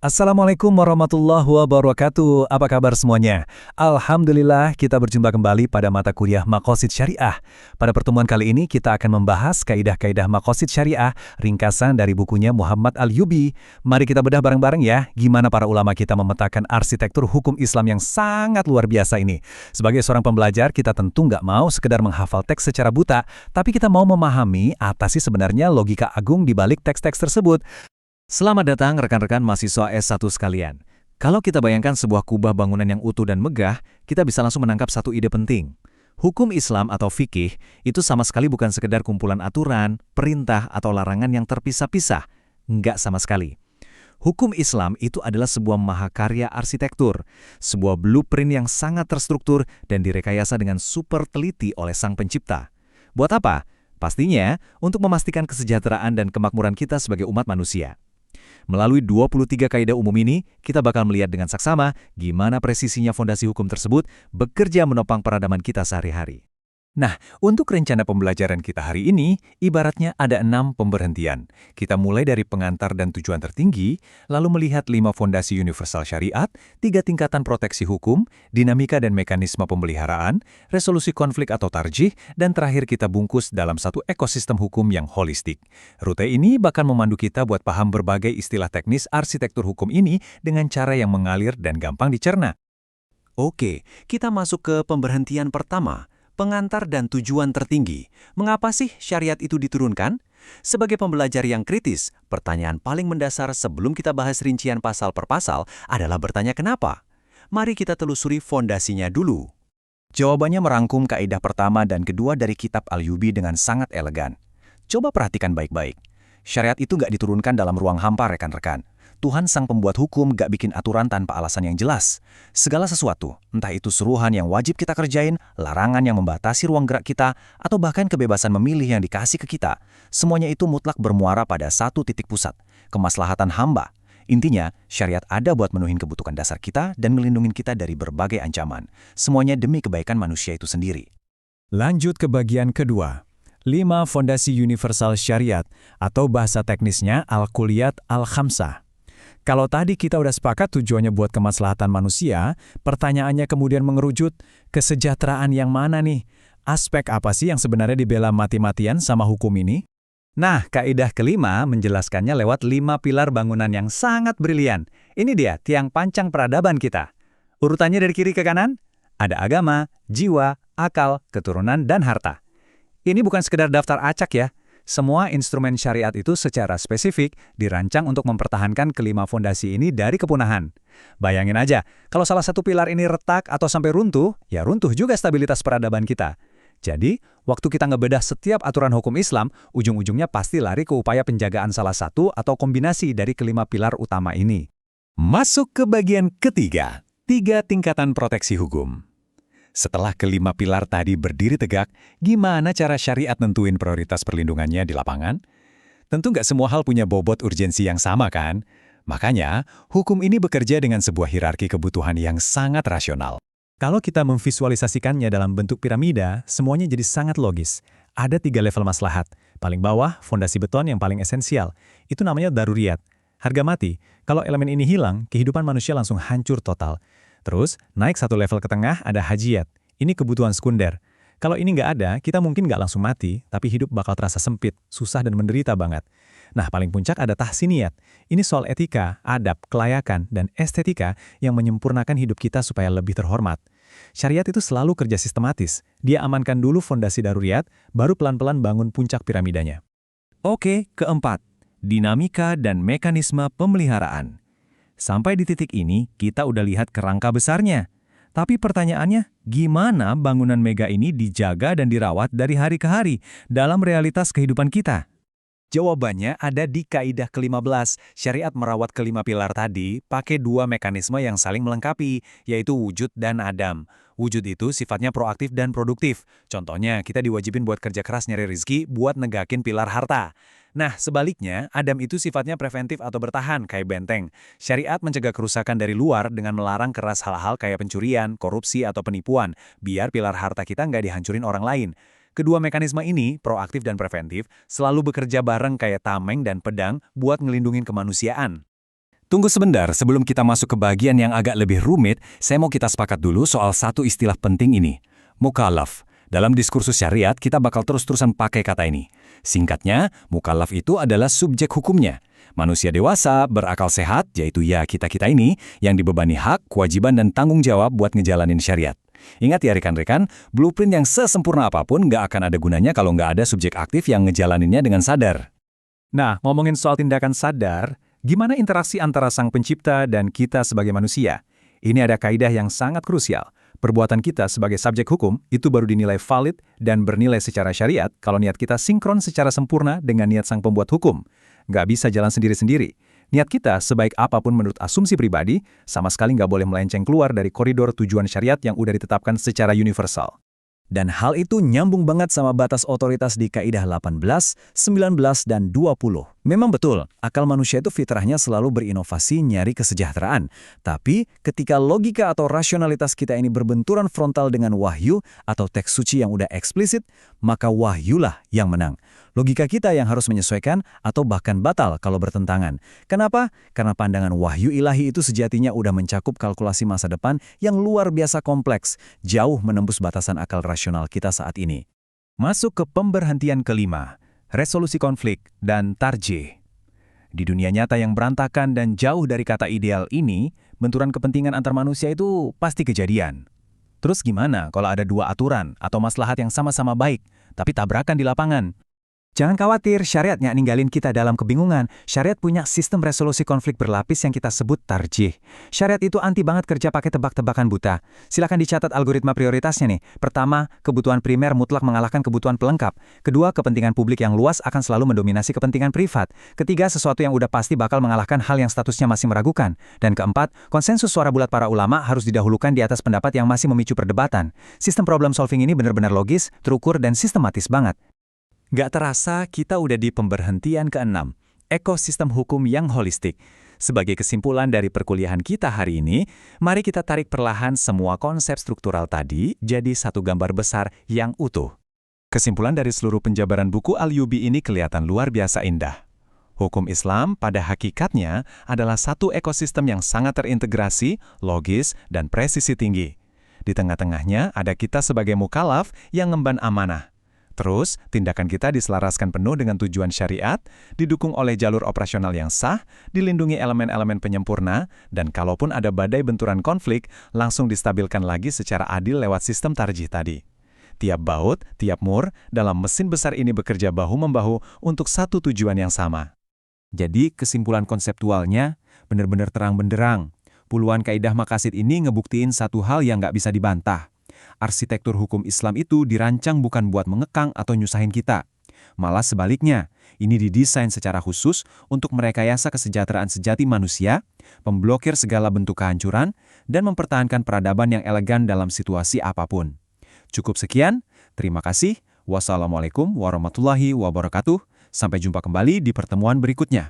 Assalamualaikum warahmatullahi wabarakatuh. Apa kabar semuanya? Alhamdulillah kita berjumpa kembali pada mata kuliah Maqasid Syariah. Pada pertemuan kali ini kita akan membahas kaidah-kaidah Maqasid Syariah, ringkasan dari bukunya Muhammad Al-Yubi. Mari kita bedah bareng-bareng ya, gimana para ulama kita memetakan arsitektur hukum Islam yang sangat luar biasa ini. Sebagai seorang pembelajar, kita tentu nggak mau sekedar menghafal teks secara buta, tapi kita mau memahami apa sih sebenarnya logika agung di balik teks-teks tersebut. Selamat datang rekan-rekan mahasiswa S1 sekalian. Kalau kita bayangkan sebuah kubah bangunan yang utuh dan megah, kita bisa langsung menangkap satu ide penting. Hukum Islam atau fikih itu sama sekali bukan sekedar kumpulan aturan, perintah, atau larangan yang terpisah-pisah. Enggak sama sekali. Hukum Islam itu adalah sebuah mahakarya arsitektur, sebuah blueprint yang sangat terstruktur dan direkayasa dengan super teliti oleh Sang Pencipta. Buat apa? Pastinya untuk memastikan kesejahteraan dan kemakmuran kita sebagai umat manusia. Melalui 23 kaidah umum ini, kita bakal melihat dengan saksama gimana presisinya fondasi hukum tersebut bekerja menopang peradaban kita sehari-hari. Nah, untuk rencana pembelajaran kita hari ini, ibaratnya ada 6 pemberhentian. Kita mulai dari pengantar dan tujuan tertinggi, lalu melihat 5 fondasi universal syariat, 3 tingkatan proteksi hukum, dinamika dan mekanisme pemeliharaan, resolusi konflik atau tarjih, dan terakhir kita bungkus dalam satu ekosistem hukum yang holistik. Rute ini bahkan memandu kita buat paham berbagai istilah teknis arsitektur hukum ini dengan cara yang mengalir dan gampang dicerna. Oke, kita masuk ke pemberhentian pertama. Pengantar dan tujuan tertinggi. Mengapa sih syariat itu diturunkan? Sebagai pembelajar yang kritis, pertanyaan paling mendasar sebelum kita bahas rincian pasal per pasal adalah bertanya kenapa. Mari kita telusuri fondasinya dulu. Jawabannya merangkum kaidah pertama dan kedua dari kitab Al-Yubi dengan sangat elegan. Coba perhatikan baik-baik. Syariat itu nggak diturunkan dalam ruang hampa, rekan-rekan. Tuhan sang pembuat hukum gak bikin aturan tanpa alasan yang jelas. Segala sesuatu, entah itu suruhan yang wajib kita kerjain, larangan yang membatasi ruang gerak kita, atau bahkan kebebasan memilih yang dikasih ke kita, semuanya itu mutlak bermuara pada satu titik pusat, kemaslahatan hamba. Intinya, syariat ada buat menuhin kebutuhan dasar kita dan melindungi kita dari berbagai ancaman. Semuanya demi kebaikan manusia itu sendiri. Lanjut ke bagian kedua. 5 fondasi universal syariat, atau bahasa teknisnya Al-Kulliyat Al-Khamsah. Kalau tadi kita udah sepakat tujuannya buat kemaslahatan manusia, pertanyaannya kemudian mengerucut, kesejahteraan yang mana nih? Aspek apa sih yang sebenarnya dibela mati-matian sama hukum ini? Nah, kaidah kelima menjelaskannya lewat 5 pilar bangunan yang sangat brilian. Ini dia, tiang pancang peradaban kita. Urutannya dari kiri ke kanan, ada agama, jiwa, akal, keturunan, dan harta. Ini bukan sekedar daftar acak ya. Semua instrumen syariat itu secara spesifik dirancang untuk mempertahankan kelima fondasi ini dari kepunahan. Bayangin aja, kalau salah satu pilar ini retak atau sampai runtuh, ya runtuh juga stabilitas peradaban kita. Jadi, waktu kita ngebedah setiap aturan hukum Islam, ujung-ujungnya pasti lari ke upaya penjagaan salah satu atau kombinasi dari kelima pilar utama ini. Masuk ke bagian ketiga, 3 tingkatan proteksi hukum. Setelah kelima pilar tadi berdiri tegak, gimana cara syariat nentuin prioritas perlindungannya di lapangan? Tentu nggak semua hal punya bobot urgensi yang sama kan? Makanya, hukum ini bekerja dengan sebuah hierarki kebutuhan yang sangat rasional. Kalau kita memvisualisasikannya dalam bentuk piramida, semuanya jadi sangat logis. Ada 3 level maslahat. Paling bawah, fondasi beton yang paling esensial. Itu namanya daruriyat. Harga mati. Kalau elemen ini hilang, kehidupan manusia langsung hancur total. Terus, naik satu level ke tengah ada hajiyat. Ini kebutuhan sekunder. Kalau ini nggak ada, kita mungkin nggak langsung mati, tapi hidup bakal terasa sempit, susah dan menderita banget. Nah, paling puncak ada tahsiniyat. Ini soal etika, adab, kelayakan, dan estetika yang menyempurnakan hidup kita supaya lebih terhormat. Syariat itu selalu kerja sistematis. Dia amankan dulu fondasi daruriyat, baru pelan-pelan bangun puncak piramidanya. Oke, keempat. Dinamika dan mekanisme pemeliharaan. Sampai di titik ini, kita udah lihat kerangka besarnya. Tapi pertanyaannya, gimana bangunan mega ini dijaga dan dirawat dari hari ke hari dalam realitas kehidupan kita? Jawabannya ada di kaidah ke-15. Syariat merawat kelima pilar tadi pakai 2 mekanisme yang saling melengkapi, yaitu wujud dan adam. Wujud itu sifatnya proaktif dan produktif. Contohnya, kita diwajibin buat kerja keras nyari rezeki buat negakin pilar harta. Nah, sebaliknya, adam itu sifatnya preventif atau bertahan, kayak benteng. Syariat mencegah kerusakan dari luar dengan melarang keras hal-hal kayak pencurian, korupsi, atau penipuan, biar pilar harta kita nggak dihancurin orang lain. Kedua mekanisme ini, proaktif dan preventif, selalu bekerja bareng kayak tameng dan pedang buat ngelindungin kemanusiaan. Tunggu sebentar, sebelum kita masuk ke bagian yang agak lebih rumit, saya mau kita sepakat dulu soal satu istilah penting ini. Mukallaf. Dalam diskursus syariat, kita bakal terus-terusan pakai kata ini. Singkatnya, mukallaf itu adalah subjek hukumnya. Manusia dewasa, berakal sehat, yaitu ya kita-kita ini, yang dibebani hak, kewajiban, dan tanggung jawab buat ngejalanin syariat. Ingat ya rekan-rekan, blueprint yang sesempurna apapun nggak akan ada gunanya kalau nggak ada subjek aktif yang ngejalaninnya dengan sadar. Nah, ngomongin soal tindakan sadar, gimana interaksi antara sang pencipta dan kita sebagai manusia? Ini ada kaidah yang sangat krusial. Perbuatan kita sebagai subjek hukum itu baru dinilai valid dan bernilai secara syariat kalau niat kita sinkron secara sempurna dengan niat sang pembuat hukum. Nggak bisa jalan sendiri-sendiri. Niat kita, sebaik apapun menurut asumsi pribadi, sama sekali nggak boleh melenceng keluar dari koridor tujuan syariat yang udah ditetapkan secara universal. Dan hal itu nyambung banget sama batas otoritas di Kaidah 18, 19, dan 20. Memang betul, akal manusia itu fitrahnya selalu berinovasi nyari kesejahteraan. Tapi ketika logika atau rasionalitas kita ini berbenturan frontal dengan wahyu atau teks suci yang udah eksplisit, maka wahyulah yang menang. Logika kita yang harus menyesuaikan atau bahkan batal kalau bertentangan. Kenapa? Karena pandangan wahyu ilahi itu sejatinya udah mencakup kalkulasi masa depan yang luar biasa kompleks, jauh menembus batasan akal rasional kita saat ini. Masuk ke pemberhentian kelima, resolusi konflik dan tarjih. Di dunia nyata yang berantakan dan jauh dari kata ideal ini, benturan kepentingan antar manusia itu pasti kejadian. Terus gimana kalau ada dua aturan atau maslahat yang sama-sama baik, tapi tabrakan di lapangan? Jangan khawatir, syariat nggak ninggalin kita dalam kebingungan. Syariat punya sistem resolusi konflik berlapis yang kita sebut tarjih. Syariat itu anti banget kerja pakai tebak-tebakan buta. Silakan dicatat algoritma prioritasnya nih. Pertama, kebutuhan primer mutlak mengalahkan kebutuhan pelengkap. Kedua, kepentingan publik yang luas akan selalu mendominasi kepentingan privat. Ketiga, sesuatu yang udah pasti bakal mengalahkan hal yang statusnya masih meragukan. Dan keempat, konsensus suara bulat para ulama harus didahulukan di atas pendapat yang masih memicu perdebatan. Sistem problem solving ini benar-benar logis, terukur, dan sistematis banget. Gak terasa kita udah di pemberhentian ke-6, ekosistem hukum yang holistik. Sebagai kesimpulan dari perkuliahan kita hari ini, mari kita tarik perlahan semua konsep struktural tadi jadi satu gambar besar yang utuh. Kesimpulan dari seluruh penjabaran buku Al-Yubi ini kelihatan luar biasa indah. Hukum Islam pada hakikatnya adalah satu ekosistem yang sangat terintegrasi, logis, dan presisi tinggi. Di tengah-tengahnya ada kita sebagai mukallaf yang ngemban amanah. Terus, tindakan kita diselaraskan penuh dengan tujuan syariat, didukung oleh jalur operasional yang sah, dilindungi elemen-elemen penyempurna, dan kalaupun ada badai benturan konflik, langsung distabilkan lagi secara adil lewat sistem tarjih tadi. Tiap baut, tiap mur, dalam mesin besar ini bekerja bahu-membahu untuk satu tujuan yang sama. Jadi, kesimpulan konseptualnya benar-benar terang benderang. Puluhan kaidah maqasid ini ngebuktiin satu hal yang nggak bisa dibantah. Arsitektur hukum Islam itu dirancang bukan buat mengekang atau nyusahin kita. Malah sebaliknya, ini didesain secara khusus untuk merekayasa kesejahteraan sejati manusia, memblokir segala bentuk kehancuran, dan mempertahankan peradaban yang elegan dalam situasi apapun. Cukup sekian, terima kasih. Wassalamualaikum warahmatullahi wabarakatuh. Sampai jumpa kembali di pertemuan berikutnya.